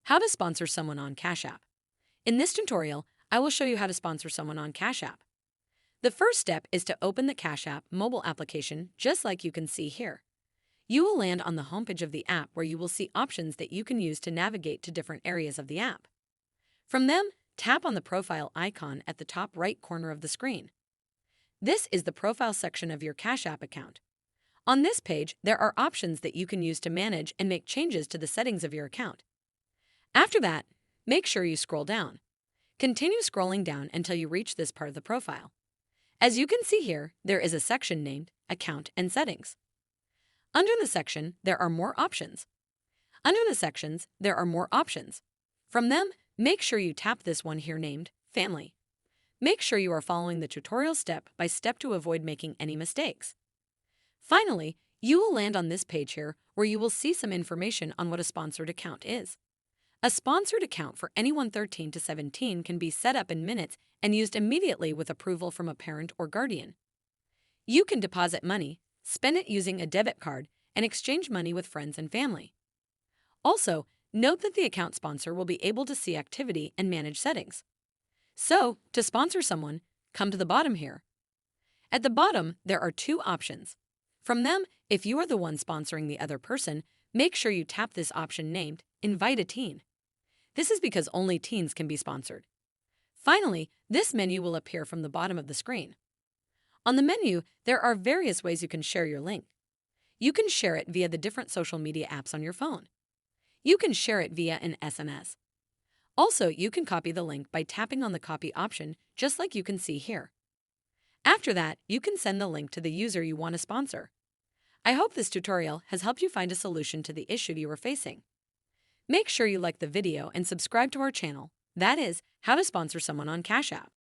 How to sponsor someone on Cash App. In this tutorial, I will show you how to sponsor someone on Cash App. The first step is to open the Cash App mobile application just like you can see here. You will land on the homepage of the app where you will see options that you can use to navigate to different areas of the app. From them, tap on the profile icon at the top right corner of the screen. This is the profile section of your Cash App account. On this page, there are options that you can use to manage and make changes to the settings of your account. After that, make sure you scroll down. Continue scrolling down until you reach this part of the profile. As you can see here, there is a section named Account and Settings. Under the section, there are more options. Under the sections, there are more options. From them, make sure you tap this one here named Family. Make sure you are following the tutorial step by step to avoid making any mistakes. Finally, you will land on this page here where you will see some information on what a sponsored account is. A sponsored account for anyone 13 to 17 can be set up in minutes and used immediately with approval from a parent or guardian. You can deposit money, spend it using a debit card, and exchange money with friends and family. Also, note that the account sponsor will be able to see activity and manage settings. So, to sponsor someone, come to the bottom here. At the bottom, there are two options. From them, if you are the one sponsoring the other person, make sure you tap this option named Invite a Teen. This is because only teens can be sponsored. Finally, this menu will appear from the bottom of the screen. On the menu, there are various ways you can share your link. You can share it via the different social media apps on your phone. You can share it via an SMS. Also, you can copy the link by tapping on the copy option, just like you can see here. After that, you can send the link to the user you want to sponsor. I hope this tutorial has helped you find a solution to the issue you are facing. Make sure you like the video and subscribe to our channel, that is, how to sponsor someone on Cash App.